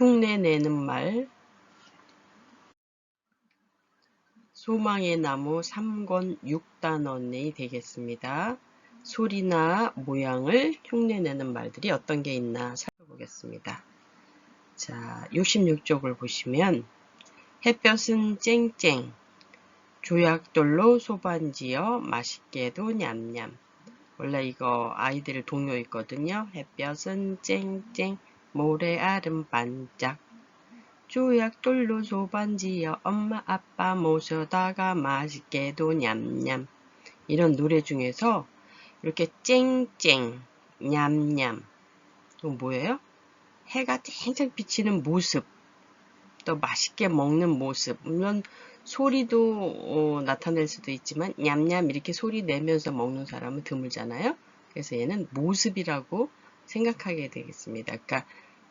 흉내내는 말, 소망의 나무 3권 6단원이 되겠습니다. 소리나 모양을 흉내내는 말들이 어떤 게 있나 살펴보겠습니다. 자, 66쪽을 보시면 햇볕은 쨍쨍, 조약돌로 소반지어 맛있게도 냠냠. 원래 이거 아이들 동요 있거든요. 햇볕은 쨍쨍, 모래알은 반짝, 조약돌로 소반지어 엄마 아빠 모셔다가 맛있게도 냠냠. 이런 노래 중에서 이렇게 쨍쨍, 냠냠. 이건 뭐예요? 해가 쨍쨍 비치는 모습, 또 맛있게 먹는 모습. 물론 소리도 나타낼 수도 있지만 냠냠 이렇게 소리 내면서 먹는 사람은 드물잖아요. 그래서 얘는 모습이라고 생각하게 되겠습니다. 그러니까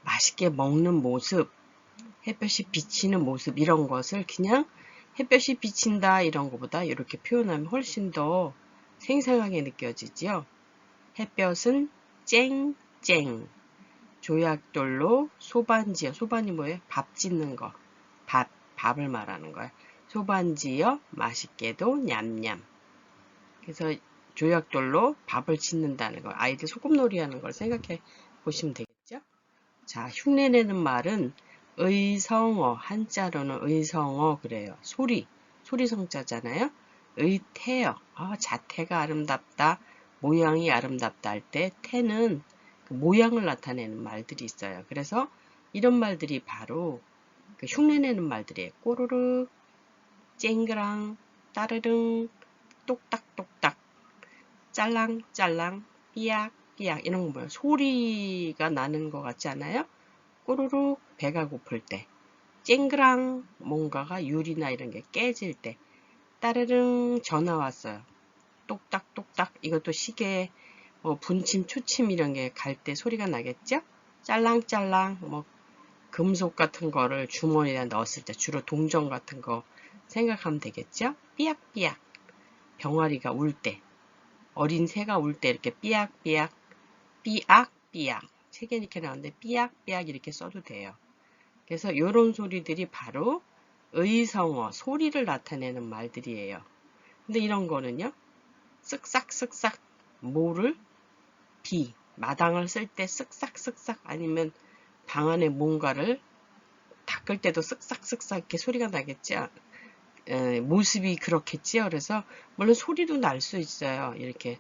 맛있게 먹는 모습, 햇볕이 비치는 모습 이런 것을 그냥 햇볕이 비친다 이런 것보다 이렇게 표현하면 훨씬 더 생생하게 느껴지죠. 햇볕은 쨍쨍, 조약돌로 소반지어, 소반이 뭐예요? 밥 짓는 거, 밥을 말하는 거예요. 소반지어 맛있게도 냠냠. 그래서 조약돌로 밥을 짓는다는 거, 아이들 소꿉놀이 하는 걸 생각해 보시면 되겠죠. 자, 흉내내는 말은 의성어, 한자로는 의성어 그래요. 소리 성자잖아요. 의태어, 자태가 아름답다, 모양이 아름답다 할 때 태는 그 모양을 나타내는 말들이 있어요. 그래서 이런 말들이 바로 그 흉내내는 말들이에요. 꼬르륵, 쨍그랑, 따르릉, 똑딱똑딱, 짤랑짤랑, 삐약삐약 이런 거 뭐예요? 소리가 나는 것 같지 않아요? 꼬르륵 배가 고플 때, 쨍그랑 뭔가가 유리나 이런 게 깨질 때, 따르릉 전화 왔어요. 똑딱똑딱 이것도 시계 분침 초침 이런 게 갈 때 소리가 나겠죠? 짤랑짤랑 뭐 금속 같은 거를 주머니에 넣었을 때 주로 동전 같은 거 생각하면 되겠죠? 삐약삐약 병아리가 울 때, 어린 새가 울 때 이렇게 삐약삐약, 삐약삐약 책에 이렇게 나오는데 삐약삐약 이렇게 써도 돼요. 그래서 이런 소리들이 바로 의성어, 소리를 나타내는 말들이에요. 근데 이런 거는요, 쓱싹쓱싹, 뭐를? 마당을 쓸 때 쓱싹쓱싹 아니면 방 안에 뭔가를 닦을 때도 쓱싹쓱싹 이렇게 소리가 나겠죠. 모습이 그렇겠지요. 그래서 물론 소리도 날 수 있어요. 이렇게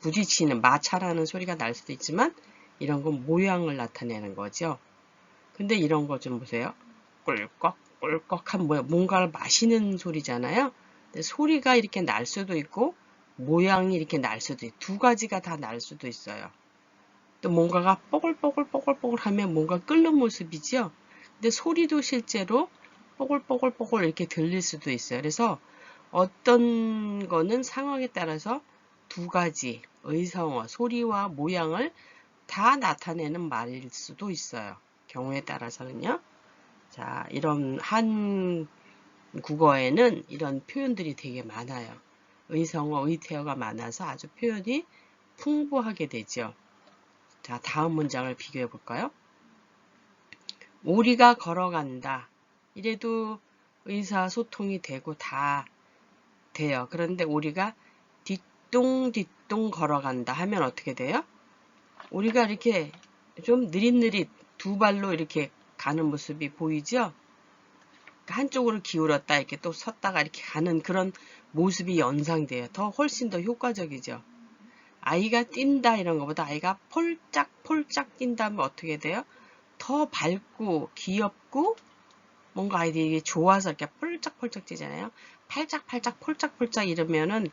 부딪히는 마찰하는 소리가 날 수도 있지만 이런 건 모양을 나타내는 거죠. 근데 이런 거 좀 보세요. 꿀꺽 꿀꺽한 뭔가를 마시는 소리잖아요. 근데 소리가 이렇게 날 수도 있고 모양이 이렇게 날 수도 있고 두 가지가 다 날 수도 있어요. 또 뭔가가 뽀글뽀글뽀글뽀글 하면 뭔가 끓는 모습이죠. 근데 소리도 실제로 뽀글뽀글뽀글 이렇게 들릴 수도 있어요. 그래서 어떤 거는 상황에 따라서 두 가지 의성어, 소리와 모양을 다 나타내는 말일 수도 있어요. 경우에 따라서는요. 자, 이런 한 국어에는 이런 표현들이 되게 많아요. 의성어, 의태어가 많아서 아주 표현이 풍부하게 되죠. 자, 다음 문장을 비교해 볼까요? 우리가 걸어간다. 이래도 의사소통이 되고 다 돼요. 그런데 우리가 뒤뚱뒤뚱 걸어간다 하면 어떻게 돼요? 우리가 이렇게 좀 느릿느릿 두 발로 이렇게 가는 모습이 보이죠? 한쪽으로 기울었다 이렇게 또 섰다가 이렇게 가는 그런 모습이 연상돼요. 더 훨씬 더 효과적이죠. 아이가 뛴다 이런 것보다 아이가 폴짝폴짝 뛴다면 어떻게 돼요? 더 밝고 귀엽고 뭔가 아이들이 좋아서 이렇게 폴짝폴짝 뛰잖아요. 팔짝팔짝 폴짝폴짝 이러면은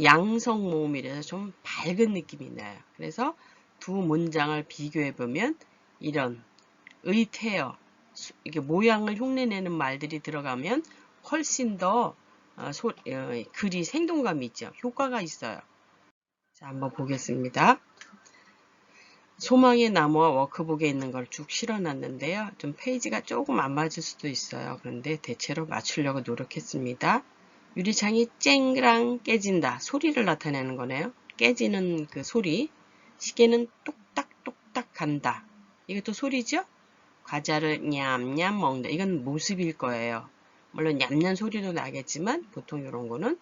양성 모음이라서 좀 밝은 느낌이 나요. 그래서 두 문장을 비교해 보면 이런 의태어, 이게 모양을 흉내내는 말들이 들어가면 훨씬 더 글이 생동감이 있죠. 효과가 있어요. 자, 한번 보겠습니다. 소망의 나무와 워크북에 있는 걸 쭉 실어놨는데요. 좀 페이지가 조금 안 맞을 수도 있어요. 그런데 대체로 맞추려고 노력했습니다. 유리창이 쨍그랑 깨진다. 소리를 나타내는 거네요. 깨지는 그 소리. 시계는 똑딱똑딱 간다. 이것도 소리죠? 과자를 냠냠 먹는다. 이건 모습일 거예요. 물론 냠냠 소리도 나겠지만 보통 이런 거는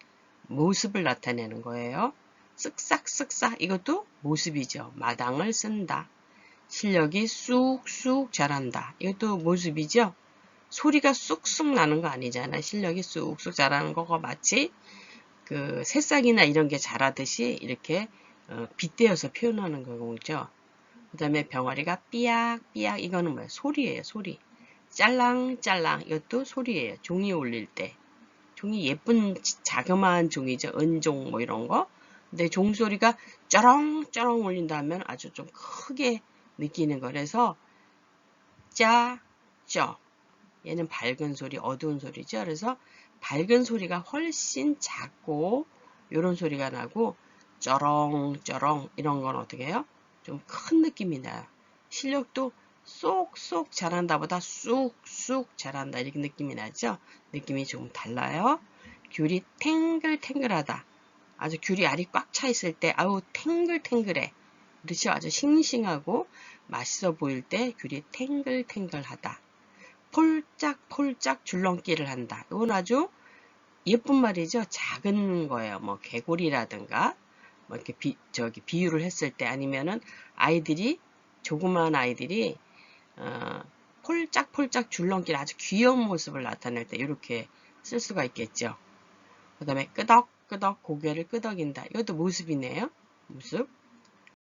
모습을 나타내는 거예요. 쓱싹쓱싹 이것도 모습이죠. 마당을 쓴다. 실력이 쑥쑥 자란다. 이것도 모습이죠. 소리가 쑥쑥 나는 거 아니잖아. 실력이 쑥쑥 자라는 거가 마치 그 새싹이나 이런 게 자라듯이 이렇게 빗대어서 표현하는 거죠. 그 다음에 병아리가 삐약삐약 이거는 뭐야? 소리예요. 소리. 짤랑짤랑 이것도 소리예요. 종이 울릴 때. 종이 예쁜 자그마한 종이죠. 은종 뭐 이런 거. 근데 종소리가 쩌렁쩌렁 울린다면 아주 좀 크게 느끼는 거라서 짜, 쩌. 얘는 밝은 소리, 어두운 소리죠. 그래서 밝은 소리가 훨씬 작고 이런 소리가 나고 쩌렁쩌렁 이런 건 어떻게 해요? 좀 큰 느낌이 나요. 실력도 쏙쏙 잘한다 보다 쑥쑥 잘한다 이렇게 느낌이 나죠. 느낌이 좀 달라요. 귤이 탱글탱글하다. 아주 귤이 알이 꽉 차 있을 때 아우 탱글탱글해. 그렇죠. 아주 싱싱하고 맛있어 보일 때 귤이 탱글탱글하다. 폴짝폴짝 줄넘기를 한다. 이건 아주 예쁜 말이죠. 작은 거예요. 뭐 개구리라든가 뭐 이렇게 비유를 했을 때 아니면은 아이들이 조그마한 아이들이 폴짝폴짝 줄넘기를 아주 귀여운 모습을 나타낼 때 이렇게 쓸 수가 있겠죠. 그 다음에 끄덕끄덕 고개를 끄덕인다. 이것도 모습이네요. 모습.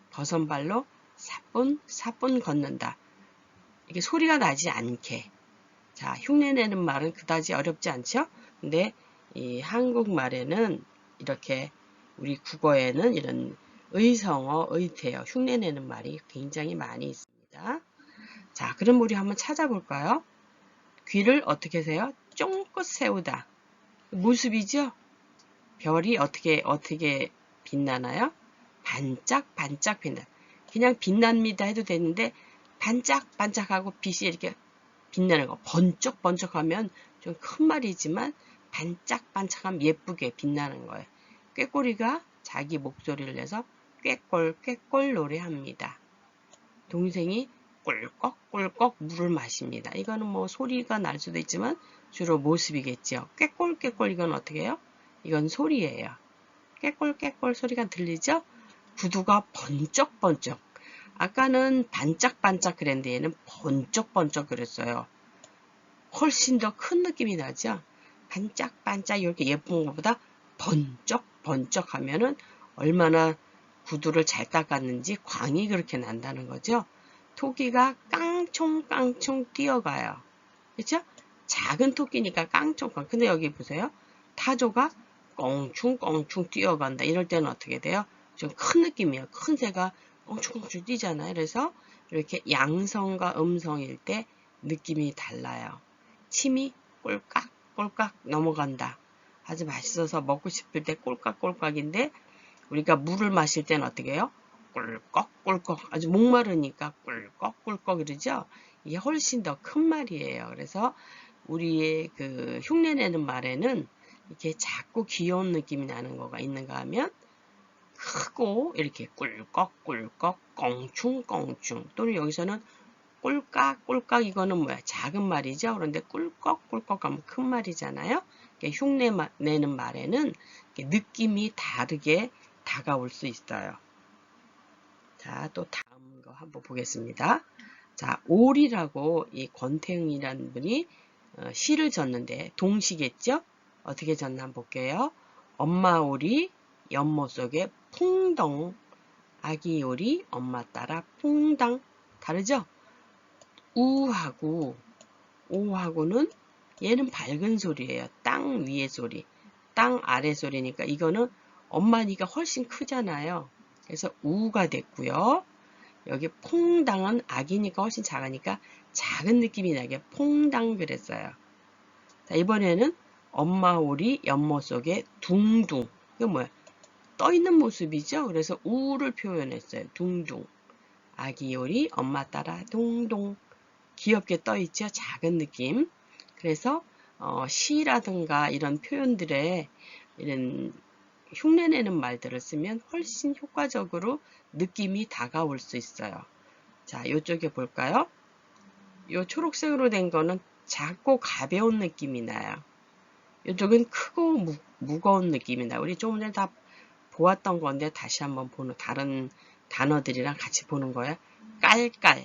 버선발로 사뿐사뿐 걷는다. 이게 소리가 나지 않게. 자, 흉내내는 말은 그다지 어렵지 않죠? 근데 이 한국말에는 이렇게 우리 국어에는 이런 의성어, 의태어, 흉내내는 말이 굉장히 많이 있습니다. 자, 그럼 우리 한번 찾아볼까요? 귀를 어떻게 세요? 쫑긋 세우다. 모습이죠? 별이 어떻게 빛나나요? 반짝반짝 빛나. 그냥 빛납니다 해도 되는데 반짝반짝하고 빛이 이렇게 빛나는 거. 번쩍번쩍하면 좀 큰 말이지만 반짝반짝하면 예쁘게 빛나는 거예요. 꾀꼬리가 자기 목소리를 내서 꾀꼴꾀꼴 노래합니다. 동생이 꿀꺽꿀꺽 물을 마십니다. 이거는 뭐 소리가 날 수도 있지만 주로 모습이겠죠. 꾀꼴꾀꼴 이건 어떻게 해요? 이건 소리예요. 꾀꼴꾀꼴 소리가 들리죠? 구두가 번쩍번쩍. 아까는 반짝반짝 그랬는데 얘는 번쩍번쩍 그랬어요. 훨씬 더 큰 느낌이 나죠? 반짝반짝 이렇게 예쁜 것보다 번쩍번쩍 하면은 얼마나 구두를 잘 닦았는지 광이 그렇게 난다는 거죠. 토끼가 깡총깡총 뛰어가요. 그렇죠? 작은 토끼니까 깡총깡. 근데 여기 보세요. 타조가 껑충껑충 뛰어간다. 이럴 때는 어떻게 돼요? 좀 큰 느낌이에요. 큰 새가 껑충껑충 뛰잖아요. 그래서 이렇게 양성과 음성일 때 느낌이 달라요. 침이 꼴깍꼴깍 넘어간다. 아주 맛있어서 먹고 싶을 때 꼴깍꼴깍인데 우리가 물을 마실 때는 어떻게 해요? 꿀꺽꿀꺽. 아주 목마르니까 꿀꺽꿀꺽 이러죠? 이게 훨씬 더 큰 말이에요. 그래서 우리의 그 흉내내는 말에는 이렇게 작고 귀여운 느낌이 나는 거가 있는가 하면 크고 이렇게 꿀꺽꿀꺽 껑충껑충 또는 여기서는 꼴깍꼴깍 이거는 뭐야? 작은 말이죠. 그런데 꿀꺽꿀꺽 하면 큰 말이잖아요. 흉내 내는 말에는 느낌이 다르게 다가올 수 있어요. 자, 또 다음 거 한번 보겠습니다. 자, 올이라고 이 권태응이라는 분이 시를 졌는데 동시겠죠? 어떻게 졌나 한번 볼게요. 엄마 오리 연못 속에 풍덩 아기 오리 엄마 따라 퐁당 다르죠? 우하고 오하고는 얘는 밝은 소리예요. 땅 위의 소리, 땅 아래 소리니까 이거는 엄마니까 훨씬 크잖아요. 그래서 우가 됐고요. 여기 퐁당은 아기니까 훨씬 작으니까 작은 느낌이 나게 퐁당 그랬어요. 자, 이번에는 엄마 오리 연못 속에 둥둥. 이거 뭐야? 떠 있는 모습이죠. 그래서 우를 표현했어요. 둥둥. 아기 오리 엄마 따라 동동. 귀엽게 떠 있죠. 작은 느낌. 그래서 시라든가 이런 표현들에 이런 흉내내는 말들을 쓰면 훨씬 효과적으로 느낌이 다가올 수 있어요. 자, 이쪽에 볼까요? 요 초록색으로 된 거는 작고 가벼운 느낌이 나요. 이쪽은 크고 무거운 느낌이 나요. 우리 조금 전에 다 보았던 건데 다시 한번 보는 다른 단어들이랑 같이 보는 거야. 깔깔,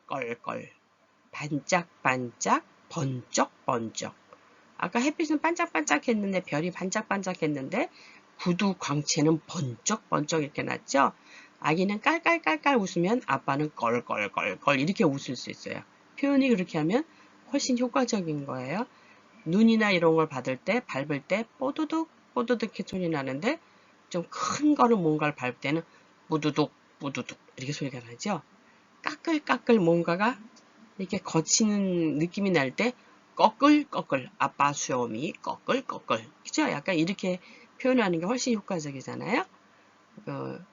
껄껄, 반짝반짝, 번쩍번쩍. 아까 햇빛은 반짝반짝했는데 별이 반짝반짝했는데 구두 광채는 번쩍번쩍 이렇게 났죠. 아기는 깔깔깔깔 웃으면 아빠는 껄껄껄껄 이렇게 웃을 수 있어요. 표현이 그렇게 하면 훨씬 효과적인 거예요. 눈이나 이런 걸 받을 때 밟을 때 뽀드득 뽀드득 이렇게 소리 나는데 좀 큰 거를 뭔가를 밟을 때는 뿌두둑 뿌두둑 이렇게 소리가 나죠. 까끌까끌 뭔가가 이렇게 거치는 느낌이 날 때 꺼끌꺼끌 아빠 수염이 꺼끌꺼끌 그죠? 약간 이렇게 표현하는 게 훨씬 효과적이잖아요.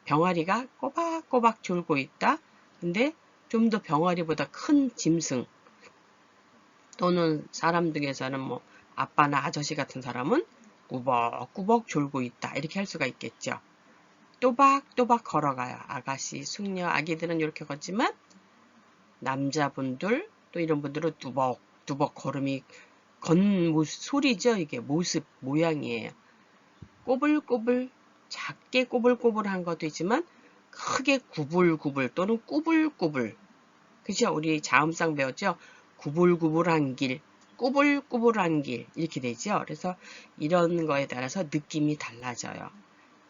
병아리가 꼬박꼬박 졸고 있다. 근데 좀 더 병아리보다 큰 짐승 또는 사람 중에서는 뭐 아빠나 아저씨 같은 사람은 꾸벅꾸벅 졸고 있다. 이렇게 할 수가 있겠죠. 또박또박 걸어가요. 아가씨, 숙녀, 아기들은 이렇게 걷지만 남자분들 또 이런 분들은 뚜벅뚜벅 걸음이 소리죠. 이게 모습, 모양이에요. 꼬불꼬불, 작게 꼬불꼬불한 것도 있지만 크게 구불구불 또는 꾸불꾸불. 그죠? 우리 자음상 배웠죠? 구불구불한 길, 꾸불꾸불한 길 이렇게 되죠. 그래서 이런 거에 따라서 느낌이 달라져요.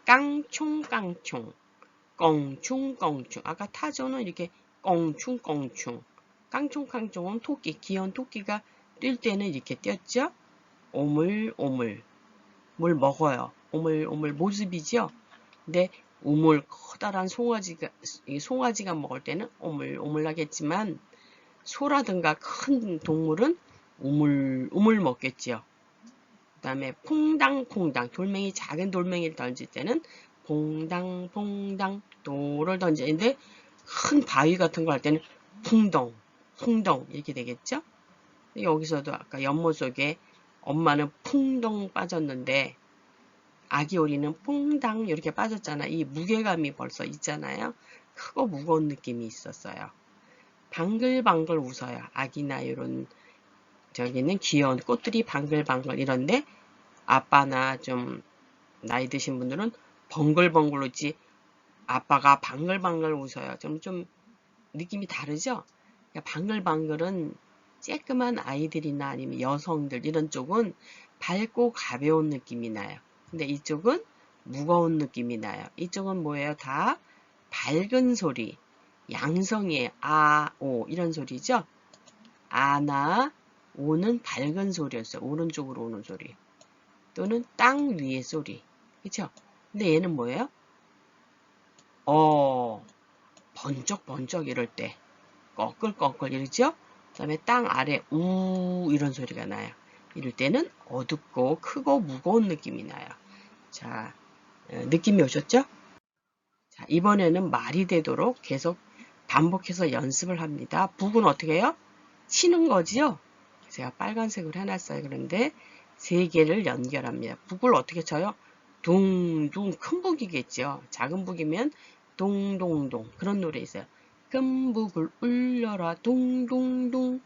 깡충깡충, 껑충껑충. 아까 타조는 이렇게 껑충껑충. 깡충깡충은 토끼, 귀여운 토끼가 뛸 때는 이렇게 뛰었죠. 오물오물, 뭘 먹어요. 오물오물 모습이죠. 근데 우물 커다란 송아지가 먹을 때는 오물오물 하겠지만 소라든가 큰 동물은 우물우물 먹겠지요. 그 다음에 퐁당퐁당 돌멩이 작은 돌멩이를 던질 때는 퐁당퐁당 돌을 던지는데 큰 바위 같은 거 할 때는 풍덩 풍덩 이렇게 되겠죠. 여기서도 아까 연못 속에 엄마는 풍덩 빠졌는데 아기 오리는 퐁당 이렇게 빠졌잖아. 이 무게감이 벌써 있잖아요. 크고 무거운 느낌이 있었어요. 방글방글 웃어요. 아기나 이런 저기는 귀여운 꽃들이 방글방글 이런데 아빠나 좀 나이 드신 분들은 벙글벙글 웃지 아빠가 방글방글 웃어요. 좀 느낌이 다르죠? 그러니까 방글방글은 쬐끄만 아이들이나 아니면 여성들 이런 쪽은 밝고 가벼운 느낌이 나요. 근데 이쪽은 무거운 느낌이 나요. 이쪽은 뭐예요? 다 밝은 소리, 양성의 아, 오 이런 소리죠? 아나, 오는 밝은 소리였어요. 오른쪽으로 오는 소리. 또는 땅 위의 소리. 그쵸? 근데 얘는 뭐예요? 번쩍번쩍 이럴 때. 꺼끌꺼끌 이러죠? 그 다음에 땅 아래 우 이런 소리가 나요. 이럴 때는 어둡고 크고 무거운 느낌이 나요. 자, 느낌이 오셨죠? 자, 이번에는 말이 되도록 계속 반복해서 연습을 합니다. 북은 어떻게 해요? 치는 거지요? 제가 빨간색으로 해놨어요. 그런데 세 개를 연결합니다. 북을 어떻게 쳐요? 둥둥 큰 북이겠죠. 작은 북이면 동동동 그런 노래 있어요. 큰 북을 울려라 동동동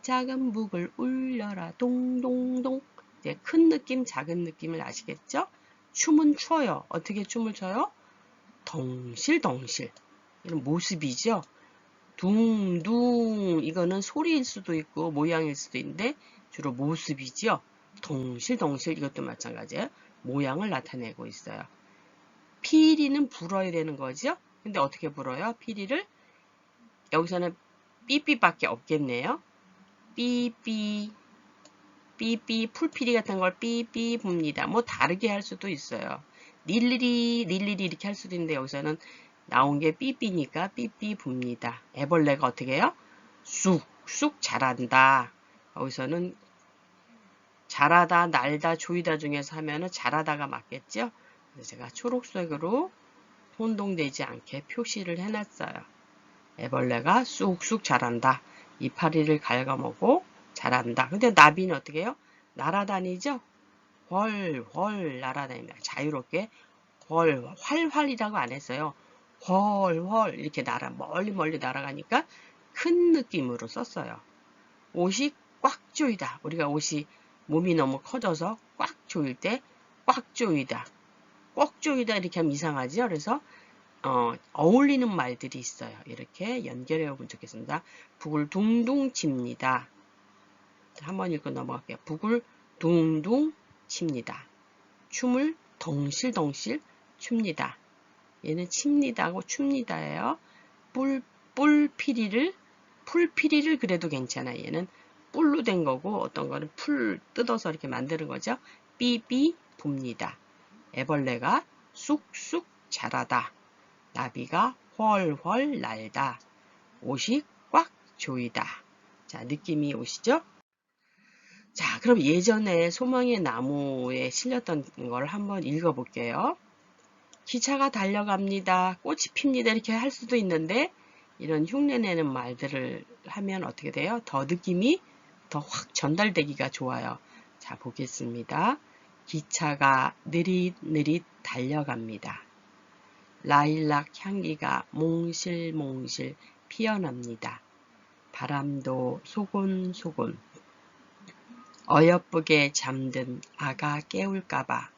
작은 북을 울려라 동동동 이제 큰 느낌 작은 느낌을 아시겠죠? 춤은 춰요. 어떻게 춤을 춰요? 덩실덩실 이런 모습이죠. 둥둥 이거는 소리일 수도 있고 모양일 수도 있는데 주로 모습이죠. 덩실덩실 이것도 마찬가지예요. 모양을 나타내고 있어요. 피리는 불어야 되는 거죠. 근데 어떻게 불어요? 피리를 여기서는 삐삐밖에 없겠네요. 삐삐 삐삐 풀피리 같은 걸 삐삐 붑니다. 뭐 다르게 할 수도 있어요. 릴리리 릴리리 이렇게 할 수도 있는데 여기서는 나온 게 삐삐니까 삐삐 붑니다. 애벌레가 어떻게 해요? 쑥쑥 자란다. 여기서는 자라다, 날다, 조이다 중에서 하면은 자라다가 맞겠죠? 그래서 제가 초록색으로 혼동되지 않게 표시를 해놨어요. 애벌레가 쑥쑥 자란다. 이파리를 갉아먹고 자란다. 근데 나비는 어떻게 해요? 날아다니죠? 훨훨 날아다닙니다. 자유롭게 활활이라고 안 했어요. 훨훨 이렇게 멀리 날아가니까 큰 느낌으로 썼어요. 옷이 꽉 조이다. 우리가 옷이 몸이 너무 커져서 꽉 조일 때 꽉 조이다. 꽉 조이다 이렇게 하면 이상하죠. 그래서 어울리는 말들이 있어요. 이렇게 연결해 본 좋겠습니다. 북을 둥둥 칩니다. 한번 읽고 넘어갈게요. 북을 둥둥 칩니다. 춤을 덩실덩실 춥니다. 얘는 칩니다하고 춥니다예요. 풀피리를 그래도 괜찮아요. 얘는 뿔로 된 거고 어떤 거는 풀 뜯어서 이렇게 만드는 거죠. 삐삐 붑니다. 애벌레가 쑥쑥 자라다. 나비가 훨훨 날다. 옷이 꽉 조이다. 자, 느낌이 오시죠? 자, 그럼 예전에 소망의 나무에 실렸던 걸 한번 읽어볼게요. 기차가 달려갑니다. 꽃이 핍니다. 이렇게 할 수도 있는데 이런 흉내내는 말들을 하면 어떻게 돼요? 더 느낌이 더 확 전달되기가 좋아요. 자, 보겠습니다. 기차가 느릿느릿 달려갑니다. 라일락 향기가 몽실몽실 피어납니다. 바람도 소곤소곤. 어여쁘게 잠든 아가 깨울까봐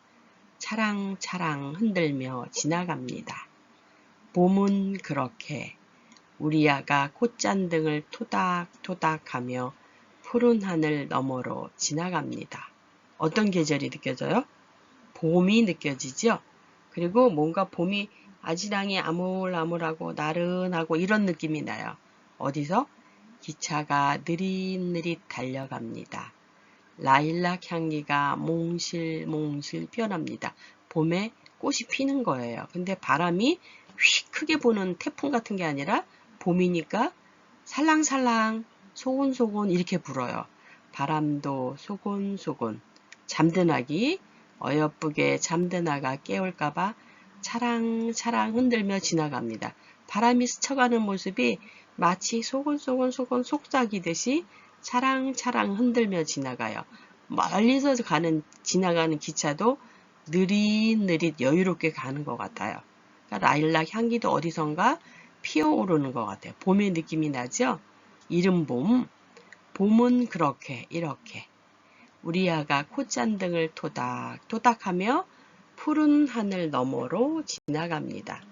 차랑차랑 흔들며 지나갑니다. 봄은 그렇게 우리 아가 콧잔등을 토닥토닥하며 푸른 하늘 너머로 지나갑니다. 어떤 계절이 느껴져요? 봄이 느껴지죠? 그리고 뭔가 봄이 아지랑이 아물아물하고 나른하고 이런 느낌이 나요. 어디서? 기차가 느릿느릿 달려갑니다. 라일락 향기가 몽실몽실 피어납니다. 봄에 꽃이 피는 거예요. 근데 바람이 휙 크게 부는 태풍 같은 게 아니라 봄이니까 살랑살랑 소곤소곤 이렇게 불어요. 바람도 소곤소곤. 잠든 아기 어여쁘게 잠든 아가 깨울까봐 차랑차랑 흔들며 지나갑니다. 바람이 스쳐가는 모습이 마치 소곤소곤 속삭이듯이 차랑차랑 흔들며 지나가요. 멀리서 지나가는 기차도 느릿느릿 여유롭게 가는 것 같아요. 그러니까 라일락 향기도 어디선가 피어오르는 것 같아요. 봄의 느낌이 나죠? 이른 봄, 봄은 그렇게 이렇게 우리 아가 콧잔등을 토닥토닥하며 푸른 하늘 너머로 지나갑니다.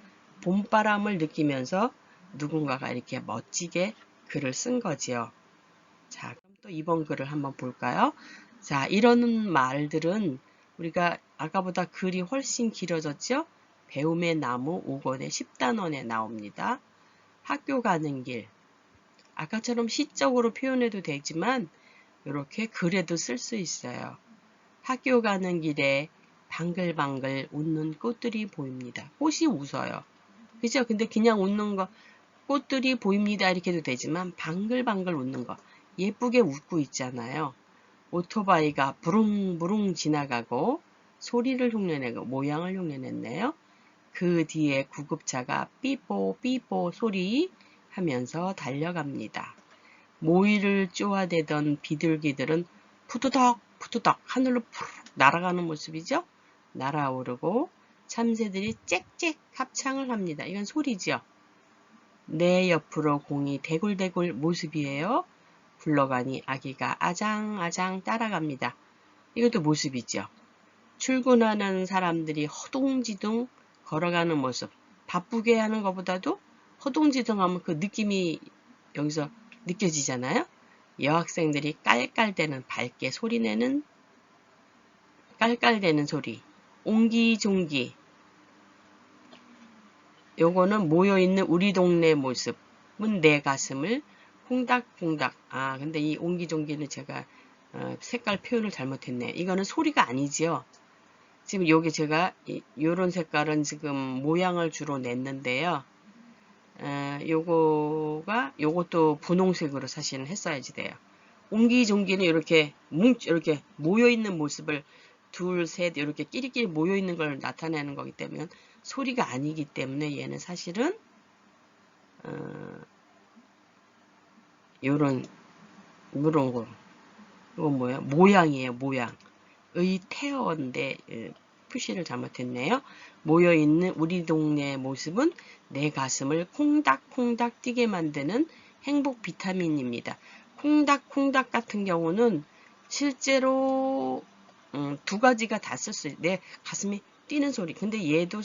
봄바람을 느끼면서 누군가가 이렇게 멋지게 글을 쓴 거지요. 자, 그럼 또 이번 글을 한번 볼까요? 자, 이런 말들은 우리가 아까보다 글이 훨씬 길어졌죠? 배움의 나무 5권의 10단원에 나옵니다. 학교 가는 길. 아까처럼 시적으로 표현해도 되지만 이렇게 글에도 쓸 수 있어요. 학교 가는 길에 방글방글 웃는 꽃들이 보입니다. 꽃이 웃어요. 그죠? 근데 그냥 웃는 거, 꽃들이 보입니다. 이렇게 해도 되지만 방글방글 웃는 거. 예쁘게 웃고 있잖아요. 오토바이가 부릉부릉 지나가고 소리를 흉내내고 모양을 흉내냈네요. 그 뒤에 구급차가 삐뽀삐뽀 소리 하면서 달려갑니다. 모이를 쪼아대던 비둘기들은 푸드덕 푸드덕 하늘로 푸르륵 날아가는 모습이죠. 날아오르고 참새들이 짹짹 합창을 합니다. 이건 소리죠. 내 옆으로 공이 대굴대굴 모습이에요. 굴러가니 아기가 아장아장 따라갑니다. 이것도 모습이죠. 출근하는 사람들이 허둥지둥 걸어가는 모습. 바쁘게 하는 것보다도 허둥지둥 하면 그 느낌이 여기서 느껴지잖아요. 여학생들이 깔깔대는 밝게 소리내는 깔깔대는 소리. 옹기종기. 요거는 모여있는 우리 동네 모습은 내 가슴을 콩닥콩닥. 아, 근데 이 옹기종기는 제가 색깔 표현을 잘못했네. 이거는 소리가 아니지요. 지금 여기 제가 요런 색깔은 지금 모양을 주로 냈는데요. 요것도 분홍색으로 사실은 했어야지 돼요. 옹기종기는 이렇게 모여있는 모습을 둘, 셋 이렇게 끼리끼리 모여있는 걸 나타내는 거기 때문에 소리가 아니기 때문에 얘는 사실은 요런 거 이건 뭐야? 모양이에요. 모양. 의 태어인데 표시를 잘못했네요. 모여있는 우리 동네의 모습은 내 가슴을 콩닥콩닥 뛰게 만드는 행복 비타민입니다. 콩닥콩닥 같은 경우는 실제로 두 가지가 다 쓸 수 있어요. 내 가슴이 뛰는 소리. 근데 얘도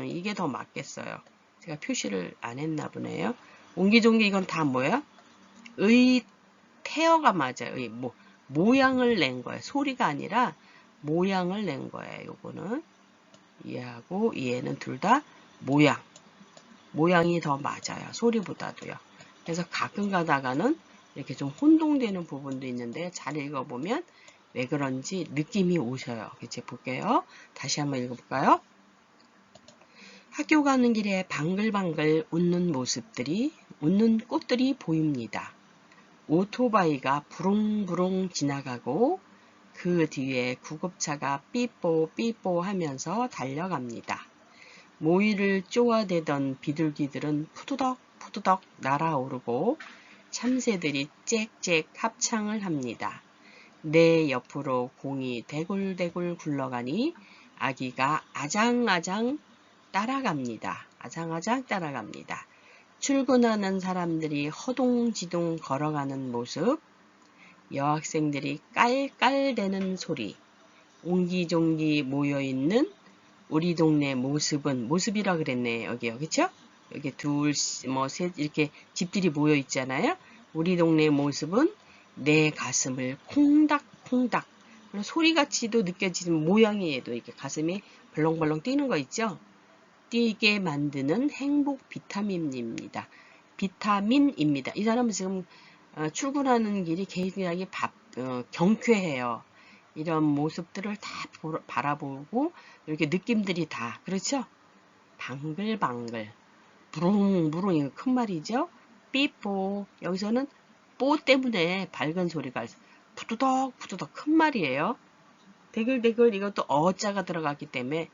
이게 더 맞겠어요. 제가 표시를 안 했나 보네요. 옹기종기 이건 다 뭐예요? 의 태어가 맞아요. 모양을 낸 거예요. 소리가 아니라 모양을 낸 거예요. 요거는 얘하고 얘는 둘 다 모양이 더 맞아요. 소리보다도요. 그래서 가끔 가다가는 이렇게 좀 혼동되는 부분도 있는데 잘 읽어보면 왜 그런지 느낌이 오셔요. 이제 볼게요. 다시 한번 읽어볼까요? 학교 가는 길에 방글방글 웃는 꽃들이 보입니다. 오토바이가 부릉부릉 지나가고 그 뒤에 구급차가 삐뽀삐뽀 하면서 달려갑니다. 모이를 쪼아대던 비둘기들은 푸드덕 날아오르고 참새들이 짹짹 합창을 합니다. 내 옆으로 공이 대굴대굴 굴러가니 아기가 아장아장 따라갑니다. 아장아장 따라갑니다. 출근하는 사람들이 허둥지둥 걸어가는 모습, 여학생들이 깔깔대는 소리, 옹기종기 모여있는 우리 동네 모습이라 그랬네, 여기요. 그쵸? 여기 둘, 셋, 이렇게 집들이 모여 있잖아요. 우리 동네 모습은 내 가슴을 콩닥콩닥, 소리같이도 느껴지는 모양이에도 이렇게 가슴이 벌렁벌렁 뛰는 거 있죠? 뛰게 만드는 행복 비타민입니다. 비타민입니다. 이 사람은 지금 출근하는 길이 굉장히 경쾌해요. 이런 모습들을 다 바라보고 이렇게 느낌들이 다 그렇죠? 방글방글 부릉부릉 이거 큰 말이죠. 삐뽀 여기서는 뽀 때문에 밝은 소리가 푸드덕 큰 말이에요. 대글대글 이것도 어자가 들어갔기 때문에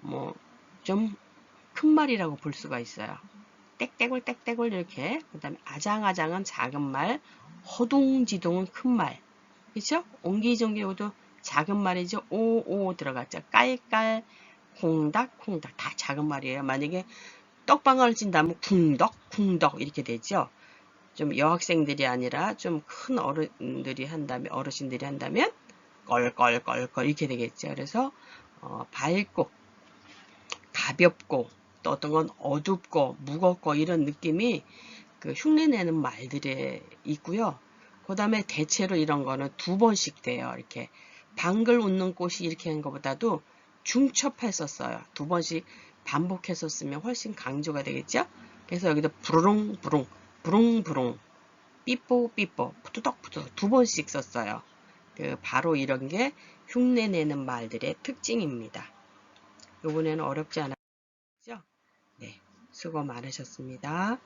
뭐 좀 큰 말이라고 볼 수가 있어요. 땡땡을 이렇게 그 다음에 아장아장은 작은 말, 허둥지둥은 큰 말. 그쵸? 옹기종기도 작은 말이죠. 오오 들어갔죠. 깔깔, 콩닥콩닥 다 작은 말이에요. 만약에 떡방아를 찐다면 쿵덕 이렇게 되죠. 좀 여학생들이 아니라 좀 큰 어르신들이 한다면 껄껄껄껄 이렇게 되겠죠. 그래서 밝고 가볍고 또 어떤 건 어둡고 무겁고 이런 느낌이 그 흉내내는 말들에 있고요. 그 다음에 대체로 이런 거는 두 번씩 돼요. 이렇게 방글 웃는 꽃이 이렇게 한 것보다도 중첩했었어요. 두 번씩 반복했었으면 훨씬 강조가 되겠죠. 그래서 여기도 부릉부릉 삐뽀삐뽀 푸드덕 두 번씩 썼어요. 바로 이런 게 흉내내는 말들의 특징입니다. 이번에는 어렵지 않았죠? 네, 수고 많으셨습니다.